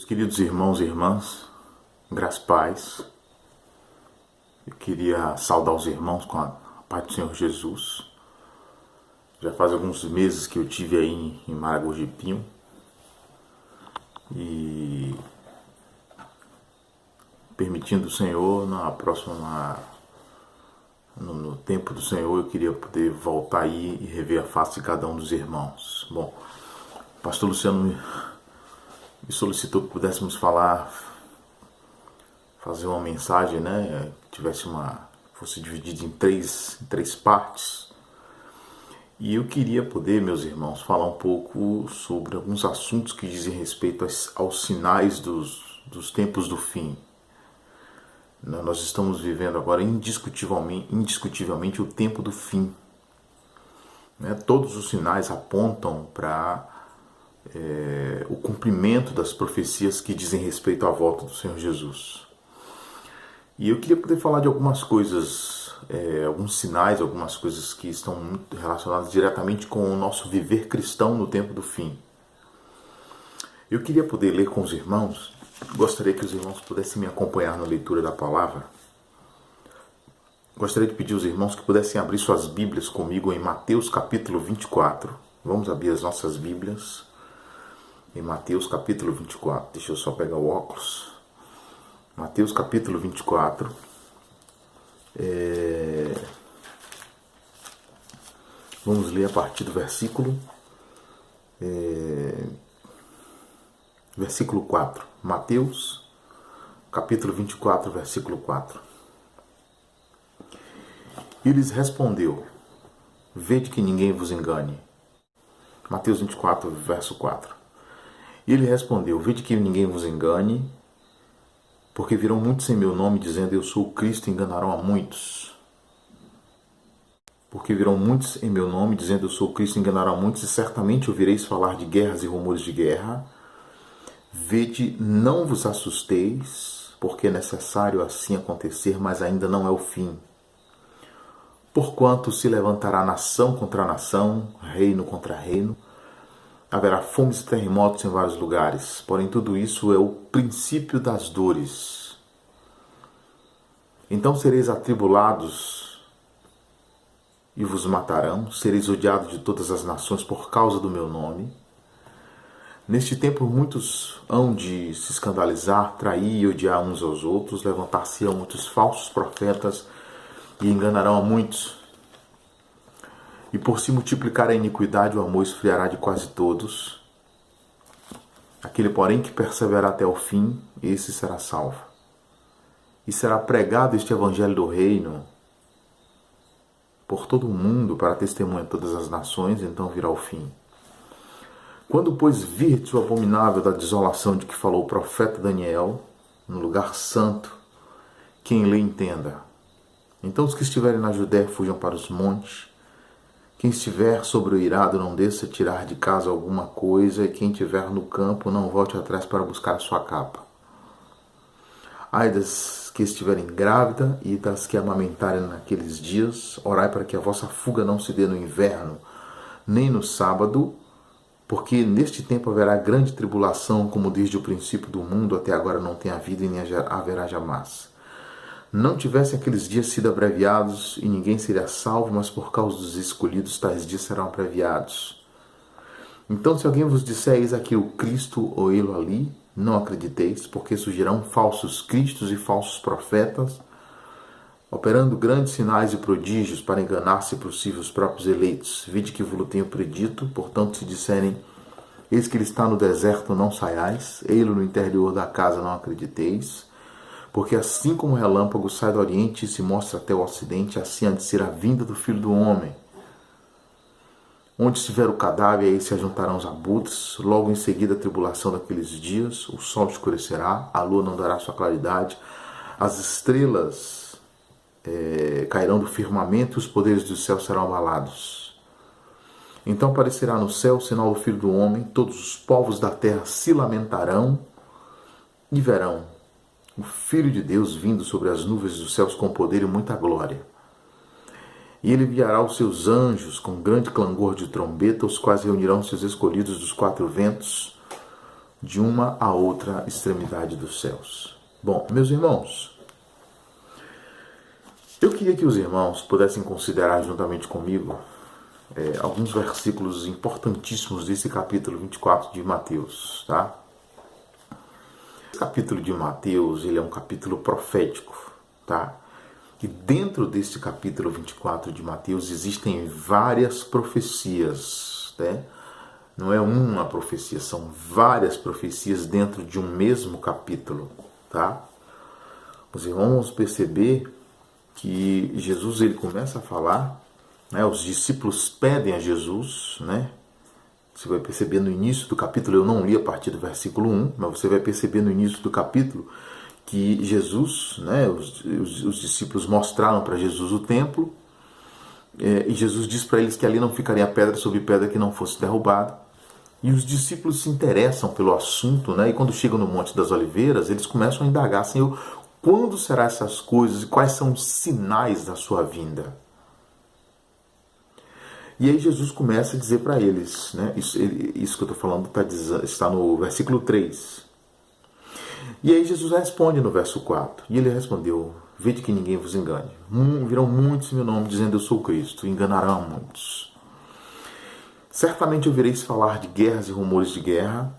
Queridos irmãos e irmãs, graças e paz, eu queria saudar os irmãos com a paz do Senhor Jesus. Já faz alguns meses que eu estive aí em Maragogi e, permitindo o Senhor, no tempo do Senhor, eu queria poder voltar aí e rever a face de cada um dos irmãos. Bom, o pastor Luciano me solicitou que pudéssemos fazer uma mensagem, né, que fosse dividida em três partes. E eu queria poder, meus irmãos, falar um pouco sobre alguns assuntos que dizem respeito aos sinais dos tempos do fim. Nós estamos vivendo agora indiscutivelmente o tempo do fim. Todos os sinais apontam para o cumprimento das profecias que dizem respeito à volta do Senhor Jesus. E eu queria poder falar de algumas coisas, alguns sinais, algumas coisas que estão muito relacionadas diretamente com o nosso viver cristão no tempo do fim. Eu queria poder ler com os irmãos, gostaria que os irmãos pudessem me acompanhar na leitura da palavra. Gostaria de pedir aos irmãos que pudessem abrir suas Bíblias comigo em Mateus capítulo 24. Vamos abrir as nossas Bíblias em Mateus capítulo 24. Deixa eu só pegar o óculos. Mateus capítulo 24. Vamos ler a partir do versículo 4. Mateus capítulo 24, versículo 4. E lhes respondeu: vede que ninguém vos engane. Mateus 24, verso 4. E ele respondeu: vede que ninguém vos engane, porque virão muitos em meu nome, dizendo eu sou o Cristo, e enganarão a muitos. Porque virão muitos em meu nome, dizendo eu sou o Cristo, e enganarão a muitos, e certamente ouvireis falar de guerras e rumores de guerra. Vede, não vos assusteis, porque é necessário assim acontecer, mas ainda não é o fim. Porquanto se levantará nação contra nação, reino contra reino, haverá fomes e terremotos em vários lugares, porém tudo isso é o princípio das dores. Então sereis atribulados e vos matarão, sereis odiados de todas as nações por causa do meu nome. Neste tempo muitos hão de se escandalizar, trair e odiar uns aos outros, levantar-se-ão muitos falsos profetas e enganarão a muitos. E por se multiplicar a iniquidade, o amor esfriará de quase todos. Aquele, porém, que perseverar até o fim, esse será salvo. E será pregado este evangelho do reino por todo o mundo, para testemunha de todas as nações, então virá o fim. Quando, pois, virdes o abominável da desolação de que falou o profeta Daniel, no lugar santo, quem lê entenda. Então os que estiverem na Judéia fujam para os montes. Quem estiver sobre o eirado não desça tirar de casa alguma coisa, e quem estiver no campo não volte atrás para buscar a sua capa. Ai das que estiverem grávidas e das que amamentarem naqueles dias, orai para que a vossa fuga não se dê no inverno, nem no sábado, porque neste tempo haverá grande tribulação, como desde o princípio do mundo até agora não tem havido e nem haverá jamais. Não tivessem aqueles dias sido abreviados, e ninguém seria salvo, mas por causa dos escolhidos tais dias serão abreviados. Então, se alguém vos disser, eis aqui o Cristo ou ele ali, não acrediteis, porque surgirão falsos cristos e falsos profetas, operando grandes sinais e prodígios para enganar, se possível, os próprios eleitos. Vede que vos tenho predito, portanto, se disserem, eis que ele está no deserto, não saiais, ei-lo no interior da casa, não acrediteis. Porque assim como o relâmpago sai do oriente e se mostra até o ocidente, assim há de ser a vinda do Filho do Homem. Onde estiver o cadáver, aí se ajuntarão os abutres. Logo em seguida a tribulação daqueles dias, o sol escurecerá, a lua não dará sua claridade, as estrelas cairão do firmamento e os poderes do céu serão abalados. Então aparecerá no céu o sinal do Filho do Homem, todos os povos da terra se lamentarão e verão o Filho de Deus vindo sobre as nuvens dos céus com poder e muita glória. E ele enviará os seus anjos com grande clangor de trombeta, os quais reunirão seus escolhidos dos quatro ventos, de uma a outra extremidade dos céus. Bom, meus irmãos, eu queria que os irmãos pudessem considerar juntamente comigo alguns versículos importantíssimos desse capítulo 24 de Mateus, tá? Esse capítulo de Mateus, ele é um capítulo profético, tá? E dentro desse capítulo 24 de Mateus existem várias profecias, né? Não é uma profecia, são várias profecias dentro de um mesmo capítulo, tá? Os irmãos vão perceber que Jesus, ele começa a falar, né? Os discípulos pedem a Jesus, né? Você vai perceber no início do capítulo, eu não li a partir do versículo 1, mas você vai perceber no início do capítulo que Jesus, né, os discípulos mostraram para Jesus o templo, e Jesus disse para eles que ali não ficaria pedra sobre pedra que não fosse derrubada. E os discípulos se interessam pelo assunto, né, e quando chegam no Monte das Oliveiras, eles começam a indagar, Senhor, quando serão essas coisas e quais são os sinais da sua vinda? E aí Jesus começa a dizer para eles, né, isso que eu estou falando está no versículo 3. E aí Jesus responde no verso 4. E ele respondeu, vede que ninguém vos engane. Virão muitos em meu nome dizendo eu sou Cristo, enganarão muitos. Certamente ouvireis falar de guerras e rumores de guerra,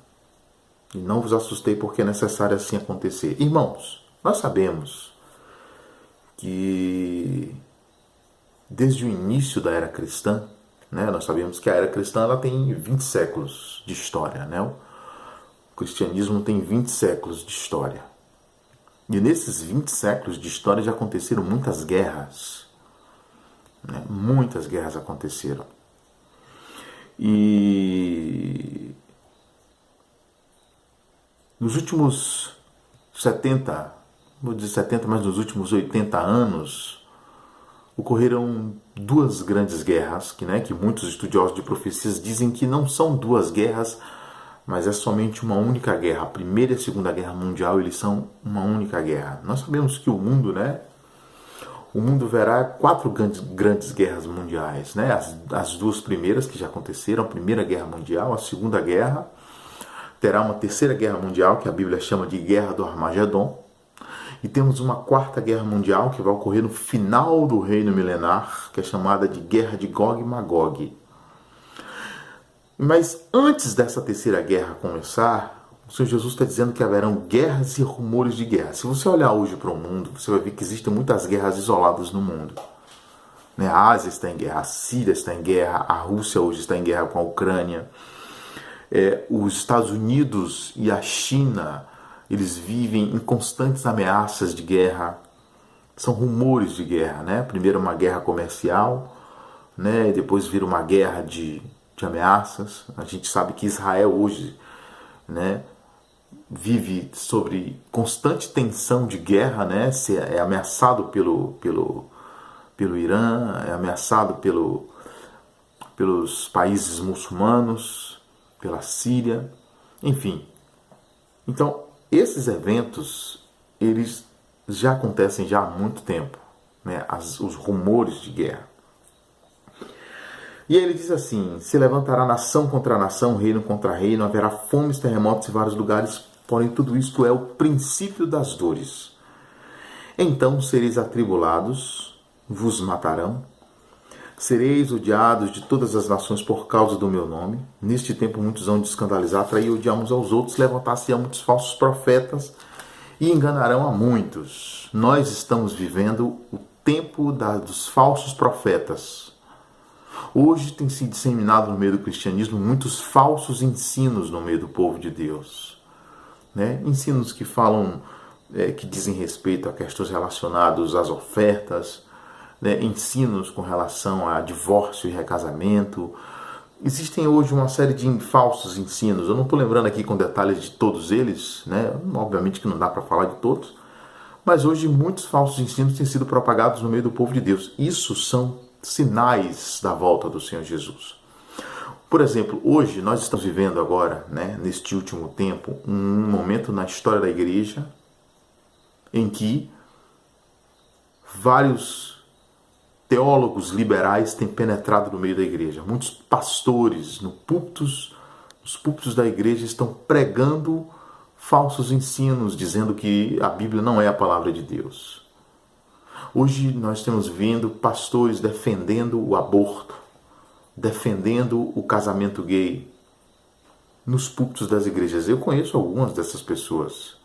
e não vos assustei porque é necessário assim acontecer. Irmãos, nós sabemos que desde o início da era cristã, né, nós sabemos que a era cristã ela tem 20 séculos de história, né? O cristianismo tem 20 séculos de história. E nesses 20 séculos de história já aconteceram muitas guerras, né? Muitas guerras aconteceram. E nos últimos 70, vou dizer 70, mas nos últimos 80 anos, ocorreram duas grandes guerras, que muitos estudiosos de profecias dizem que não são duas guerras, mas é somente uma única guerra. A Primeira e a Segunda Guerra Mundial, eles são uma única guerra. Nós sabemos que o mundo, o mundo verá quatro grandes guerras mundiais, né? As duas primeiras que já aconteceram, a Primeira Guerra Mundial, a Segunda Guerra, terá uma Terceira Guerra Mundial, que a Bíblia chama de Guerra do Armagedon, e temos uma Quarta Guerra Mundial que vai ocorrer no final do reino milenar, que é chamada de Guerra de Gog e Magog. Mas antes dessa Terceira Guerra começar, o Senhor Jesus está dizendo que haverão guerras e rumores de guerra. Se você olhar hoje para o mundo, você vai ver que existem muitas guerras isoladas no mundo. A Ásia está em guerra, a Síria está em guerra, a Rússia hoje está em guerra com a Ucrânia. Os Estados Unidos e a China, eles vivem em constantes ameaças de guerra. São rumores de guerra, né? Primeiro uma guerra comercial, né? E depois vira uma guerra de ameaças. A gente sabe que Israel hoje, né, vive sobre constante tensão de guerra, né? É ameaçado pelo Irã, é ameaçado pelos países muçulmanos, pela Síria, enfim. Então, esses eventos, eles já acontecem já há muito tempo, né? Os rumores de guerra. E aí ele diz assim, se levantará nação contra nação, reino contra reino, haverá fomes, terremotos em vários lugares, porém tudo isto é o princípio das dores. Então sereis atribulados, vos matarão, sereis odiados de todas as nações por causa do meu nome. Neste tempo muitos vão de escandalizar, trair, odiar uns aos outros, levantar-se-ão muitos falsos profetas e enganarão a muitos. Nós estamos vivendo o tempo dos falsos profetas. Hoje tem se disseminado no meio do cristianismo muitos falsos ensinos no meio do povo de Deus, né? Ensinos que falam, que dizem respeito a questões relacionadas às ofertas, né? Ensinos com relação a divórcio e recasamento. Existem hoje uma série de falsos ensinos. Eu não estou lembrando aqui com detalhes de todos eles, né? Obviamente que não dá para falar de todos, mas hoje muitos falsos ensinos têm sido propagados no meio do povo de Deus. Isso são sinais da volta do Senhor Jesus. Por exemplo, hoje nós estamos vivendo agora, né, neste último tempo, um momento na história da igreja em que vários teólogos liberais têm penetrado no meio da igreja. Muitos pastores nos púlpitos da igreja estão pregando falsos ensinos, dizendo que a Bíblia não é a palavra de Deus. Hoje nós temos vendo pastores defendendo o aborto, defendendo o casamento gay nos púlpitos das igrejas. Eu conheço algumas dessas pessoas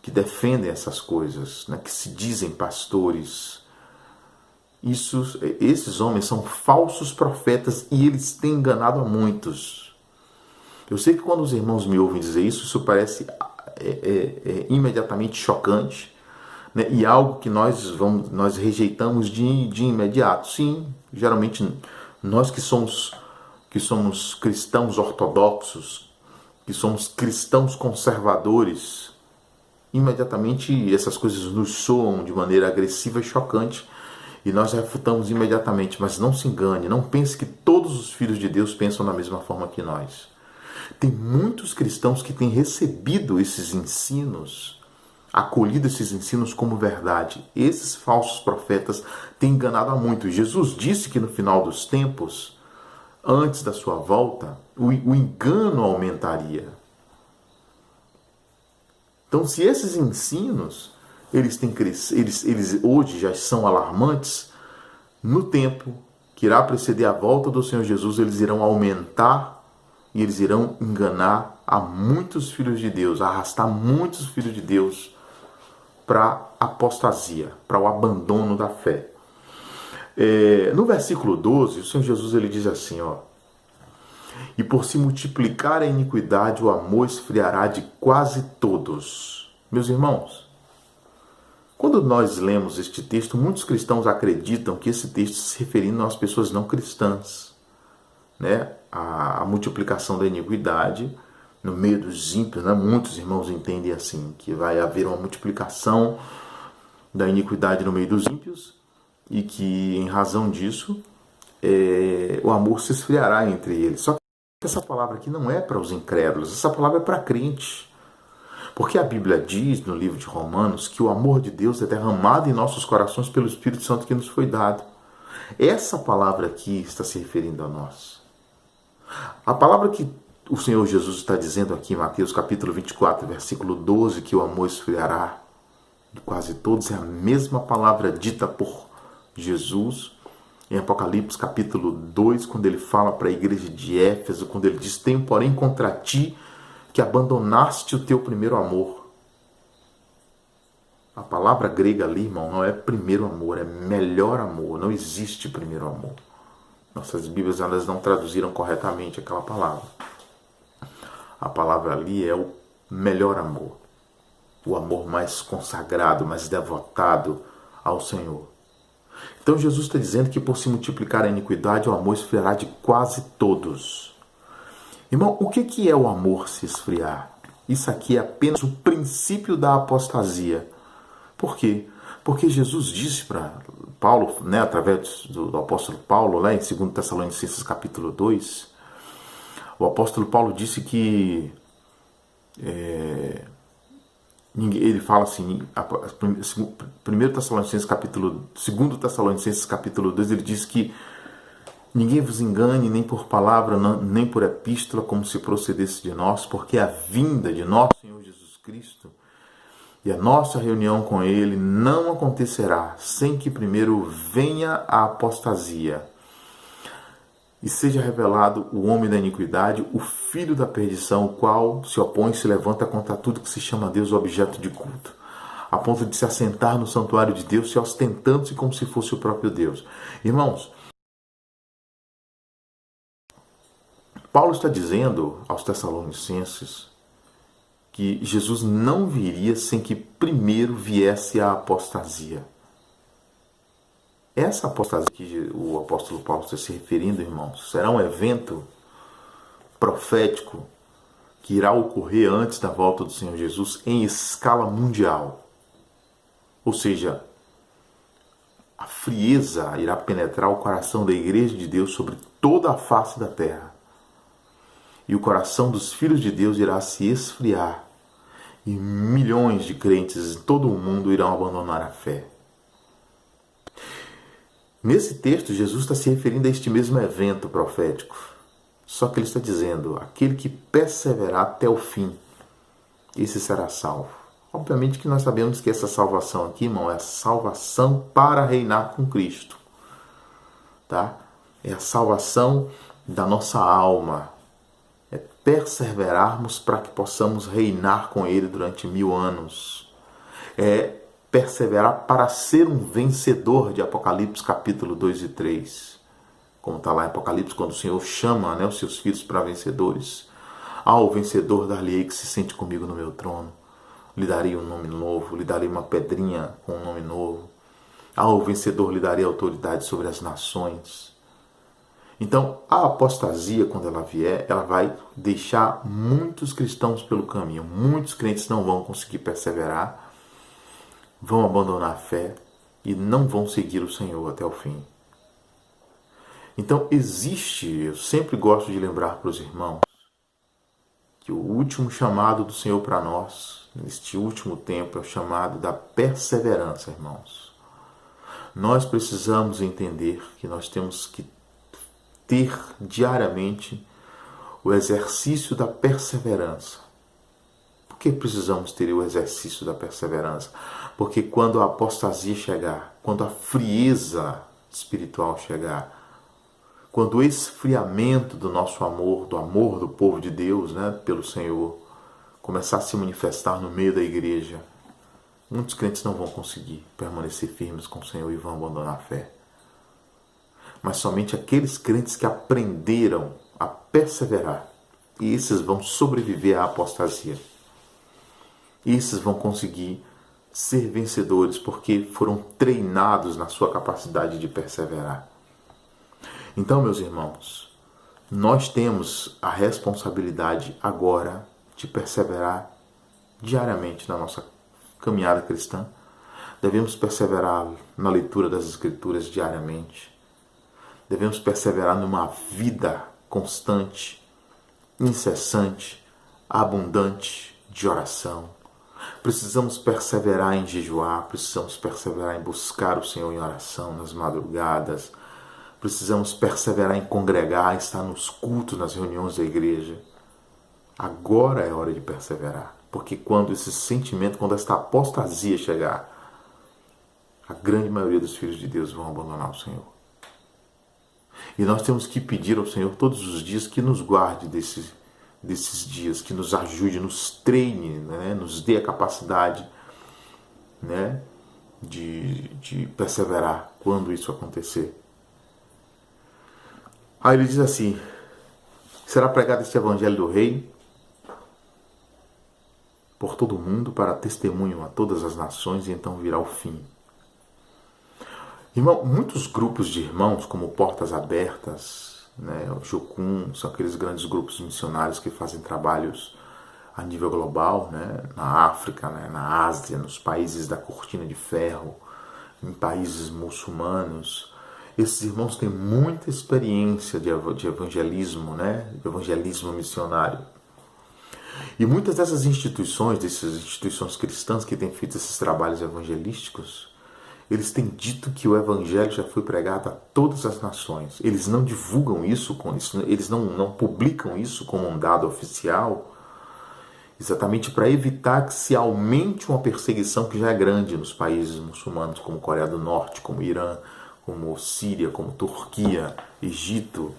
que defendem essas coisas, né, que se dizem pastores. Esses homens são falsos profetas e eles têm enganado a muitos. Eu sei que quando os irmãos me ouvem dizer isso, isso parece imediatamente chocante, né? E algo que nós rejeitamos de imediato. Sim, geralmente nós que somos cristãos ortodoxos, que somos cristãos conservadores, imediatamente essas coisas nos soam de maneira agressiva e chocante e nós refutamos imediatamente. Mas não se engane, não pense que todos os filhos de Deus pensam da mesma forma que nós. Tem muitos cristãos que têm recebido esses ensinos, acolhido esses ensinos como verdade. Esses falsos profetas têm enganado a muitos. Jesus disse que no final dos tempos, antes da sua volta, o engano aumentaria. Então, se esses ensinos eles hoje já são alarmantes, no tempo que irá preceder a volta do Senhor Jesus, eles irão aumentar e eles irão enganar a muitos filhos de Deus, arrastar muitos filhos de Deus para a apostasia, para o abandono da fé. No versículo 12, o Senhor Jesus ele diz assim, ó: e por se multiplicar a iniquidade, o amor esfriará de quase todos. Meus irmãos, quando nós lemos este texto, muitos cristãos acreditam que esse texto se referindo às pessoas não cristãs, né? A multiplicação da iniquidade no meio dos ímpios, né? Muitos irmãos entendem assim, que vai haver uma multiplicação da iniquidade no meio dos ímpios e que, em razão disso, o amor se esfriará entre eles. Só que essa palavra aqui não é para os incrédulos, essa palavra é para crente. Porque a Bíblia diz, no livro de Romanos, que o amor de Deus é derramado em nossos corações pelo Espírito Santo que nos foi dado. Essa palavra aqui está se referindo a nós. A palavra que o Senhor Jesus está dizendo aqui em Mateus capítulo 24, versículo 12, que o amor esfriará de quase todos, é a mesma palavra dita por Jesus em Apocalipse capítulo 2, quando ele fala para a igreja de Éfeso, quando ele diz: tenho porém contra ti que abandonaste o teu primeiro amor. A palavra grega ali, irmão, não é primeiro amor, é melhor amor. Não existe primeiro amor. Nossas Bíblias, elas não traduziram corretamente aquela palavra. A palavra ali é o melhor amor. O amor mais consagrado, mais devotado ao Senhor. Então Jesus está dizendo que por se multiplicar a iniquidade, o amor esfriará de quase todos. Irmão, o que é o amor se esfriar? Isso aqui é apenas o princípio da apostasia. Por quê? Porque Jesus disse para Paulo, né, através do apóstolo Paulo, lá em 2 Tessalonicenses capítulo 2, o apóstolo Paulo disse que ele fala assim, 2 Tessalonicenses capítulo 2, ele diz que ninguém vos engane, nem por palavra, nem por epístola, como se procedesse de nós, porque a vinda de nosso Senhor Jesus Cristo e a nossa reunião com Ele não acontecerá sem que primeiro venha a apostasia e seja revelado o homem da iniquidade, o filho da perdição, o qual se opõe e se levanta contra tudo que se chama Deus, o objeto de culto, a ponto de se assentar no santuário de Deus, se ostentando-se como se fosse o próprio Deus. Irmãos, Paulo está dizendo aos Tessalonicenses que Jesus não viria sem que primeiro viesse a apostasia. Essa apostasia que o apóstolo Paulo está se referindo, irmãos, será um evento profético que irá ocorrer antes da volta do Senhor Jesus em escala mundial. Ou seja, a frieza irá penetrar o coração da igreja de Deus sobre toda a face da terra. e o coração dos filhos de Deus irá se esfriar, e milhões de crentes em todo o mundo irão abandonar a fé. Nesse texto, Jesus está se referindo a este mesmo evento profético. Só que ele está dizendo, aquele que perseverar até o fim, esse será salvo. Obviamente que nós sabemos que essa salvação aqui, irmão, é a salvação para reinar com Cristo. Tá? É a salvação da nossa alma. É perseverarmos para que possamos reinar com Ele durante 1000 anos. É perseverar para ser um vencedor de Apocalipse capítulo 2 e 3. Como está lá em Apocalipse, quando o Senhor chama, né, os seus filhos para vencedores. Ao vencedor dar-lhe-ei que se sente comigo no meu trono. Lhe darei um nome novo, lhe darei uma pedrinha com um nome novo. Ao vencedor lhe darei autoridade sobre as nações. Então, a apostasia, quando ela vier, ela vai deixar muitos cristãos pelo caminho. Muitos crentes não vão conseguir perseverar, vão abandonar a fé e não vão seguir o Senhor até o fim. Então, eu sempre gosto de lembrar para os irmãos, que o último chamado do Senhor para nós, neste último tempo, é o chamado da perseverança, irmãos. Nós precisamos entender que nós temos que ter diariamente o exercício da perseverança. Por que precisamos ter o exercício da perseverança? Porque quando a apostasia chegar, quando a frieza espiritual chegar, quando o esfriamento do nosso amor, do amor do povo de Deus, né, pelo Senhor, começar a se manifestar no meio da igreja, muitos crentes não vão conseguir permanecer firmes com o Senhor e vão abandonar a fé. Mas somente aqueles crentes que aprenderam a perseverar, e esses vão sobreviver à apostasia. Esses vão conseguir ser vencedores porque foram treinados na sua capacidade de perseverar. Então, meus irmãos, nós temos a responsabilidade agora de perseverar diariamente na nossa caminhada cristã. Devemos perseverar na leitura das Escrituras diariamente. Devemos perseverar numa vida constante, incessante, abundante de oração. Precisamos perseverar em jejuar, precisamos perseverar em buscar o Senhor em oração nas madrugadas. Precisamos perseverar em congregar, estar nos cultos, nas reuniões da igreja. Agora é hora de perseverar. Porque quando esse sentimento, quando esta apostasia chegar, a grande maioria dos filhos de Deus vão abandonar o Senhor. E nós temos que pedir ao Senhor todos os dias que nos guarde desses dias, que nos ajude, nos treine, né? Nos dê a capacidade, né? de perseverar quando isso acontecer. Aí ele diz assim, será pregado este evangelho do rei por todo o mundo para testemunho a todas as nações e então virá o fim. Irmão, muitos grupos de irmãos, como Portas Abertas, né, o Jocum, são aqueles grandes grupos missionários que fazem trabalhos a nível global, né, na África, né, na Ásia, nos países da Cortina de Ferro, em países muçulmanos. Esses irmãos têm muita experiência de evangelismo, né? De evangelismo missionário. E muitas dessas instituições cristãs que têm feito esses trabalhos evangelísticos, eles têm dito que o evangelho já foi pregado a todas as nações. Eles não divulgam isso, eles não publicam isso como um dado oficial, exatamente para evitar que se aumente uma perseguição que já é grande nos países muçulmanos, como Coreia do Norte, como Irã, como Síria, como Turquia, Egito,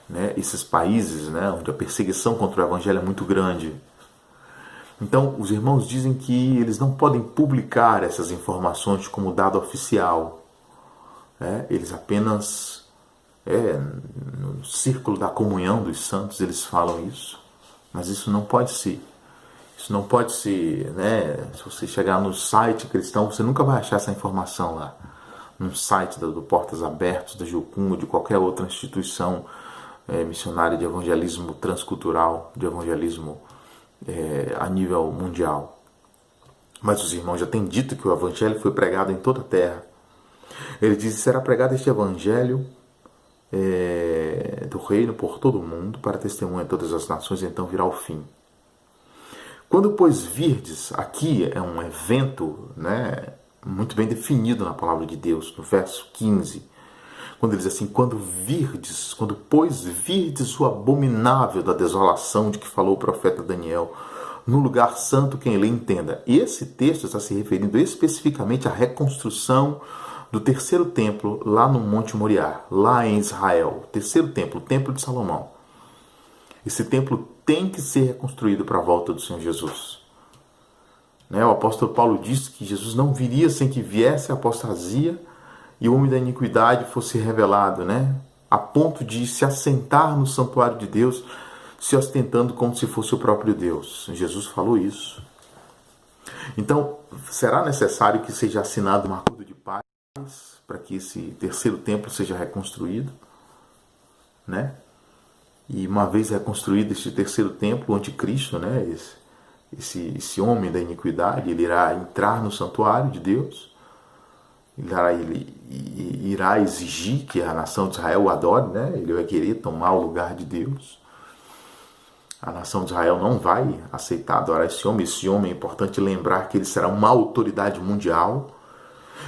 né? Esses países, né, onde a perseguição contra o evangelho é muito grande. Então, os irmãos dizem que eles não podem publicar essas informações como dado oficial. Né? Eles apenas, no círculo da comunhão dos santos, eles falam isso. Mas isso não pode ser. Isso não pode ser, né? Se você chegar no site cristão, você nunca vai achar essa informação lá. No site do Portas Abertas, da Jocum, de qualquer outra instituição missionária de evangelismo transcultural, de evangelismo a nível mundial. Mas os irmãos já têm dito que o evangelho foi pregado em toda a terra. Ele diz, será pregado este evangelho do reino por todo o mundo, para testemunha a todas as nações, então virá o fim. Quando, pois, virdes, aqui é um evento, né, muito bem definido na palavra de Deus, no verso 15, quando ele diz assim, quando, pois, virdes o abominável da desolação de que falou o profeta Daniel, no lugar santo, quem lê entenda. E esse texto está se referindo especificamente à reconstrução do terceiro templo lá no Monte Moriá, lá em Israel. Terceiro templo, o Templo de Salomão. Esse templo tem que ser reconstruído para a volta do Senhor Jesus. O apóstolo Paulo disse que Jesus não viria sem que viesse a apostasia e o homem da iniquidade fosse revelado, a ponto de se assentar no santuário de Deus, se ostentando como se fosse o próprio Deus. Jesus falou isso. Então, será necessário que seja assinado um acordo de paz para que esse terceiro templo seja reconstruído, E uma vez reconstruído este terceiro templo, o anticristo, esse homem da iniquidade, ele irá entrar no santuário de Deus, ele irá exigir que a nação de Israel o adore, Ele vai querer tomar o lugar de Deus. A nação de Israel não vai aceitar adorar esse homem. Esse homem, é importante lembrar que ele será uma autoridade mundial.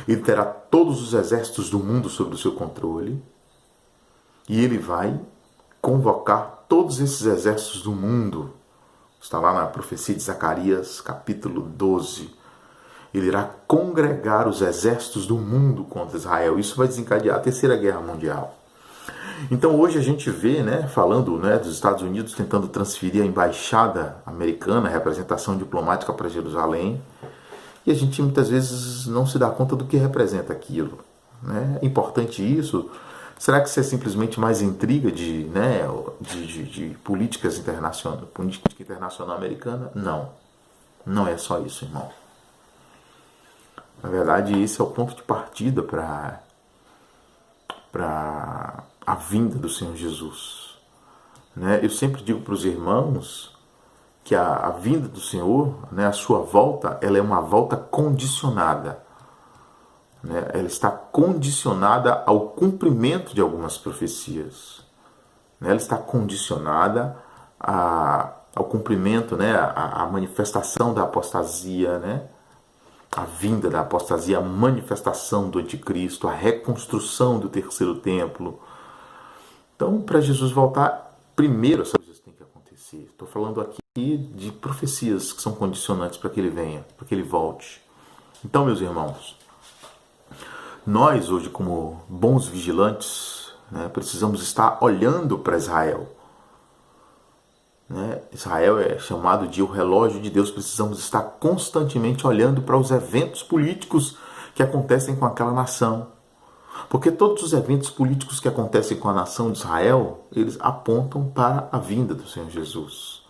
Ele terá todos os exércitos do mundo sob o seu controle. E ele vai convocar todos esses exércitos do mundo. Está lá na profecia de Zacarias, capítulo 12. Ele irá congregar os exércitos do mundo contra Israel. Isso vai desencadear a Terceira Guerra Mundial. Então hoje a gente vê, falando dos Estados Unidos tentando transferir a embaixada americana, a representação diplomática para Jerusalém, e a gente muitas vezes não se dá conta do que representa aquilo. É importante isso? Será que isso é simplesmente mais intriga de políticas internacionais, política internacional americana? Não. Não é só isso, irmão. Na verdade, esse é o ponto de partida para a vinda do Senhor Jesus. Eu sempre digo para os irmãos que a vinda do Senhor, a sua volta, ela é uma volta condicionada. Ela está condicionada ao cumprimento de algumas profecias. Ela está condicionada ao cumprimento, à manifestação da apostasia, a vinda da apostasia, a manifestação do anticristo, a reconstrução do terceiro templo. Então, para Jesus voltar, primeiro essas coisas têm que acontecer. Estou falando aqui de profecias que são condicionantes para que ele venha, para que ele volte. Então, meus irmãos, nós hoje, como bons vigilantes, precisamos estar olhando para Israel. Israel é chamado de o relógio de Deus. Precisamos estar constantemente olhando para os eventos políticos que acontecem com aquela nação. Porque todos os eventos políticos que acontecem com a nação de Israel, eles apontam para a vinda do Senhor Jesus.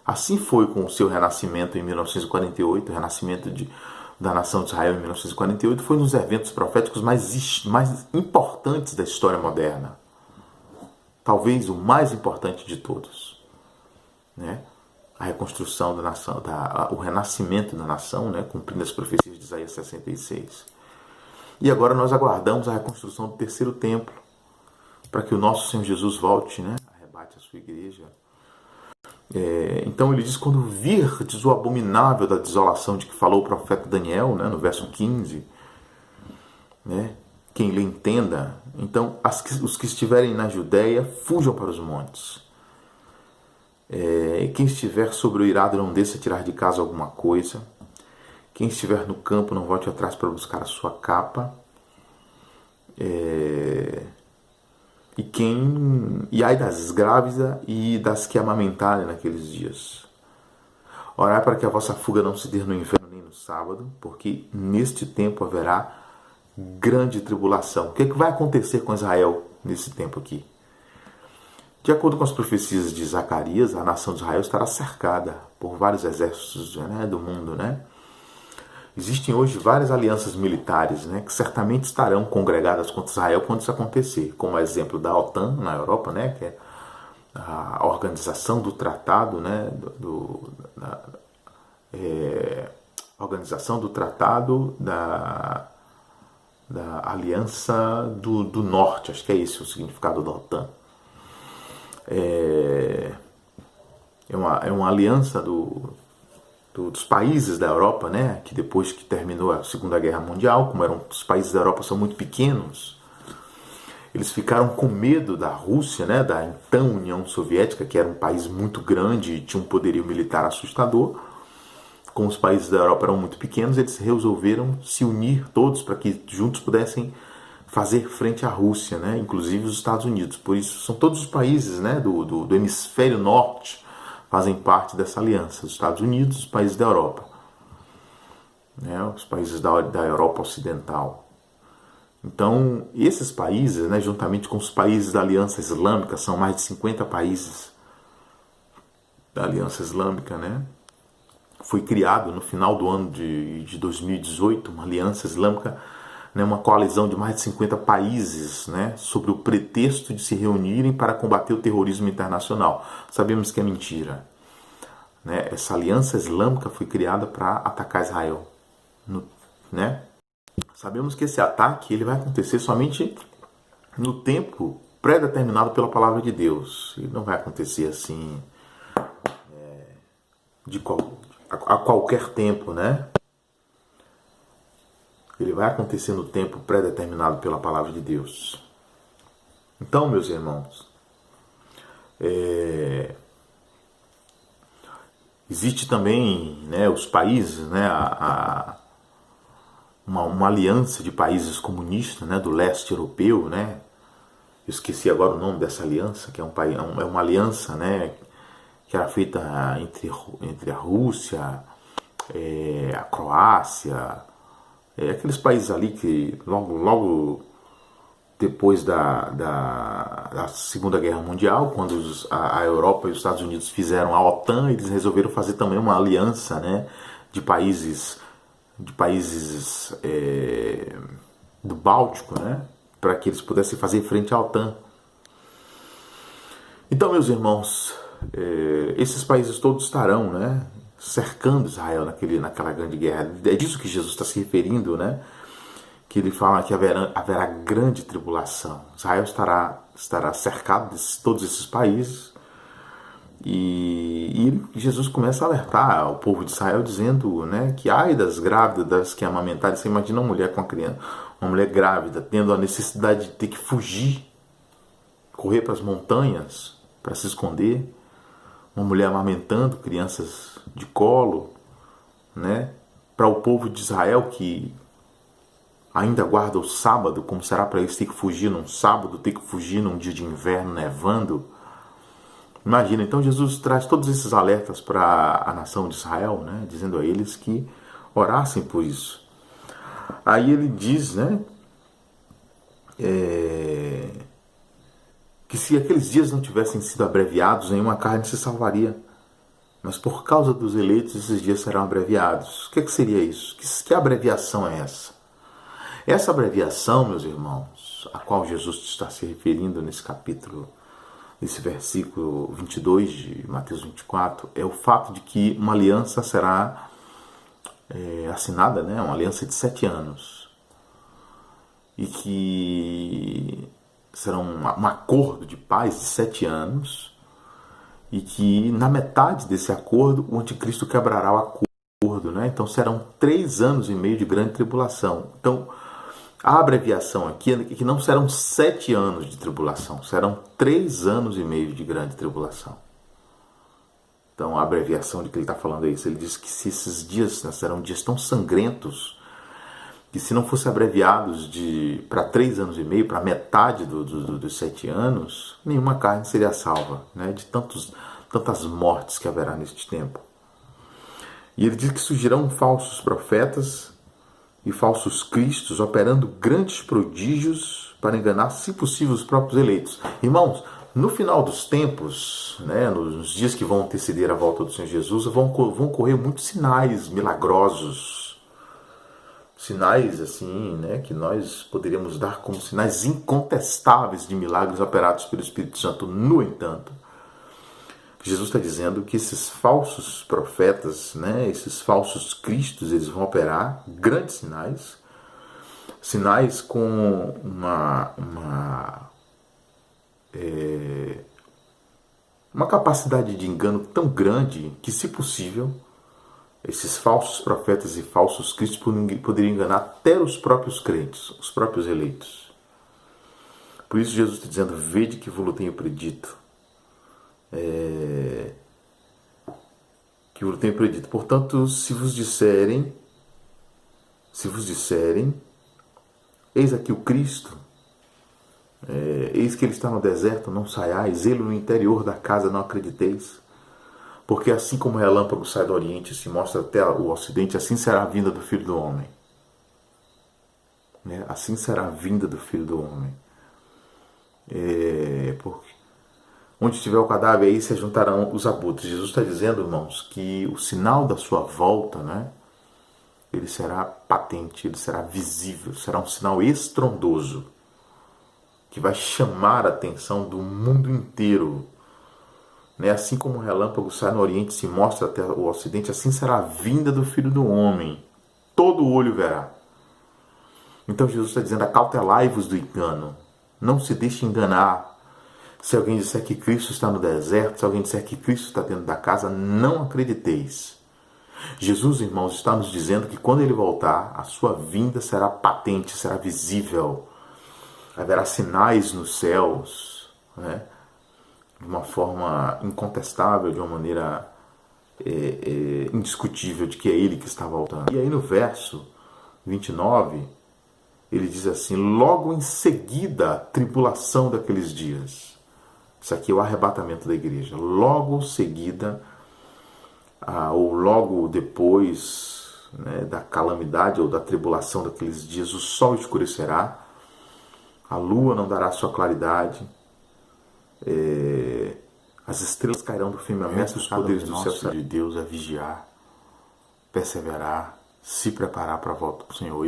Assim foi com o seu renascimento em 1948, o renascimento da nação de Israel em 1948, foi um dos eventos proféticos mais importantes da história moderna. Talvez o mais importante de todos. A reconstrução da nação, o renascimento da nação, cumprindo as profecias de Isaías 66. E agora nós aguardamos a reconstrução do terceiro templo, para que o nosso Senhor Jesus volte, arrebate a sua igreja. Então ele diz, quando virdes o abominável da desolação de que falou o profeta Daniel, no verso 15, quem lhe entenda, então os que estiverem na Judéia, fujam para os montes. Quem estiver sobre o irado não desça tirar de casa alguma coisa. Quem estiver no campo não volte atrás para buscar a sua capa. E ai das grávidas e das que amamentarem naqueles dias. Orai para que a vossa fuga não se dê no inverno nem no sábado, porque neste tempo haverá grande tribulação. O que vai acontecer com Israel nesse tempo aqui? De acordo com as profecias de Zacarias, a nação de Israel estará cercada por vários exércitos do mundo. Existem hoje várias alianças militares que certamente estarão congregadas contra Israel quando isso acontecer, como o exemplo da OTAN na Europa, que é a organização do tratado, organização do tratado da Aliança do Norte, acho que é esse o significado da OTAN. É uma aliança dos países da Europa, né, que depois que terminou a Segunda Guerra Mundial, como os países da Europa são muito pequenos, eles ficaram com medo da Rússia, né, da então União Soviética, que era um país muito grande e tinha um poderio militar assustador. Como os países da Europa eram muito pequenos, eles resolveram se unir todos para que juntos pudessem fazer frente à Rússia, né, inclusive os Estados Unidos. Por isso, são todos os países, né, do hemisfério norte fazem parte dessa aliança. Os Estados Unidos, os países da Europa, né, os países da Europa Ocidental. Então, esses países, né, juntamente com os países da Aliança Islâmica, são mais de 50 países da Aliança Islâmica, né? Foi criado no final do ano de 2018 uma Aliança Islâmica, né, uma coalizão de mais de 50 países, né, sobre o pretexto de se reunirem para combater o terrorismo internacional. Sabemos que é mentira, né? Essa Aliança Islâmica foi criada para atacar Israel, né? Sabemos que esse ataque ele vai acontecer somente no tempo pré-determinado pela palavra de Deus. Ele não vai acontecer assim a qualquer tempo, né? Ele vai acontecer no tempo pré-determinado pela palavra de Deus. Então, meus irmãos, existe também, né, os países, né, uma aliança de países comunistas, né, do leste europeu, né? Eu esqueci agora o nome dessa aliança, que é uma aliança, né, que era feita entre a Rússia, a Croácia, aqueles países ali que logo depois da Segunda Guerra Mundial, quando a Europa e os Estados Unidos fizeram a OTAN, eles resolveram fazer também uma aliança, né, de países do Báltico, né, para que eles pudessem fazer frente à OTAN. Então, meus irmãos, esses países todos estarão, né, cercando Israel naquela grande guerra. É disso que Jesus está se referindo, né? Que ele fala que haverá grande tribulação. Israel estará cercado de todos esses países. E Jesus começa a alertar o povo de Israel dizendo, né, que ai das grávidas, das que amamentarem. Você imagina uma mulher com uma criança, uma mulher grávida, tendo a necessidade de ter que fugir, correr para as montanhas para se esconder. Uma mulher amamentando crianças de colo, né? Para o povo de Israel que ainda guarda o sábado, como será para eles ter que fugir num sábado, ter que fugir num dia de inverno nevando? Imagina, então Jesus traz todos esses alertas para a nação de Israel, né? Dizendo a eles que orassem por isso. Aí ele diz, né? Que se aqueles dias não tivessem sido abreviados, nenhuma carne se salvaria. Mas por causa dos eleitos, esses dias serão abreviados. O que seria isso? Que abreviação é essa? Essa abreviação, meus irmãos, a qual Jesus está se referindo nesse capítulo, nesse versículo 22 de Mateus 24, é o fato de que uma aliança será assinada, né? Uma aliança de 7 anos. E que será um acordo de paz de 7 anos, e que na metade desse acordo o anticristo quebrará o acordo, né? Então serão 3 anos e meio de grande tribulação. Então a abreviação aqui é que não serão 7 anos de tribulação, serão 3 anos e meio de grande tribulação. Então a abreviação de que ele está falando é isso. Ele diz que se esses dias, né, serão dias tão sangrentos, que se não fossem abreviados para 3 anos e meio, para metade dos 7 anos, nenhuma carne seria salva, né, de tantas mortes que haverá neste tempo. E ele diz que surgirão falsos profetas e falsos cristos, operando grandes prodígios para enganar, se possível, os próprios eleitos. Irmãos, no final dos tempos, né, nos dias que vão anteceder a volta do Senhor Jesus, vão ocorrer muitos sinais milagrosos, sinais assim, né, que nós poderíamos dar como sinais incontestáveis de milagres operados pelo Espírito Santo. No entanto, Jesus está dizendo que esses falsos profetas, né, esses falsos cristos, eles vão operar grandes sinais Sinais com uma capacidade de engano tão grande que, se possível, esses falsos profetas e falsos cristos poderiam enganar até os próprios crentes, os próprios eleitos. Por isso Jesus está dizendo: vede que vos tenho predito. Que vos tenho predito. Portanto, se vos disserem, eis aqui o Cristo, eis que ele está no deserto, não saiais, ele no interior da casa, não acrediteis. Porque assim como o relâmpago sai do oriente e se mostra até o ocidente, assim será a vinda do Filho do Homem. Assim será a vinda do Filho do Homem. Porque onde estiver o cadáver, aí se juntarão os abutres. Jesus está dizendo, irmãos, que o sinal da sua volta, ele será patente, ele será visível, será um sinal estrondoso, que vai chamar a atenção do mundo inteiro. Assim como o relâmpago sai no oriente e se mostra até o ocidente, assim será a vinda do Filho do Homem. Todo olho verá. Então Jesus está dizendo: acautelai-vos do engano. Não se deixe enganar. Se alguém disser que Cristo está no deserto, se alguém disser que Cristo está dentro da casa, não acrediteis. Jesus, irmãos, está nos dizendo que quando ele voltar, a sua vinda será patente, será visível. Haverá sinais nos céus, de uma forma incontestável, de uma maneira indiscutível, de que é ele que está voltando. E aí no verso 29, ele diz assim: logo em seguida a tribulação daqueles dias. Isso aqui é o arrebatamento da igreja. Logo seguida, ou logo depois da calamidade ou da tribulação daqueles dias, o sol escurecerá, a lua não dará sua claridade, as estrelas cairão do firmamento, os poderes do céu. De Deus é vigiar, perseverar, se preparar para a volta do Senhor.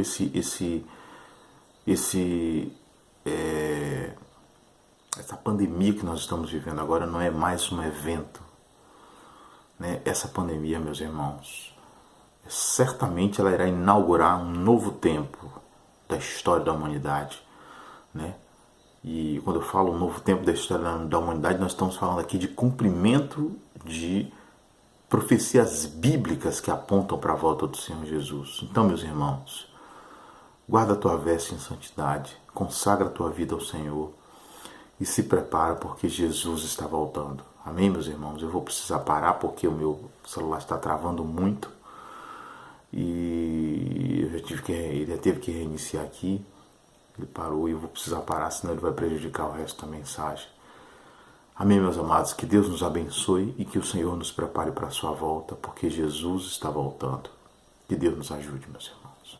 Essa pandemia que nós estamos vivendo agora não é mais um evento. Essa pandemia, meus irmãos, certamente ela irá inaugurar um novo tempo da história da humanidade. E quando eu falo um novo tempo da história da humanidade, nós estamos falando aqui de cumprimento de profecias bíblicas que apontam para a volta do Senhor Jesus. Então, meus irmãos, guarda a tua veste em santidade, consagra a tua vida ao Senhor e se prepara, porque Jesus está voltando. Amém, meus irmãos? Eu vou precisar parar porque o meu celular está travando muito e ele já teve que reiniciar aqui. Ele parou e eu vou precisar parar, senão ele vai prejudicar o resto da mensagem. Amém, meus amados? Que Deus nos abençoe e que o Senhor nos prepare para a sua volta, porque Jesus está voltando. Que Deus nos ajude, meus irmãos.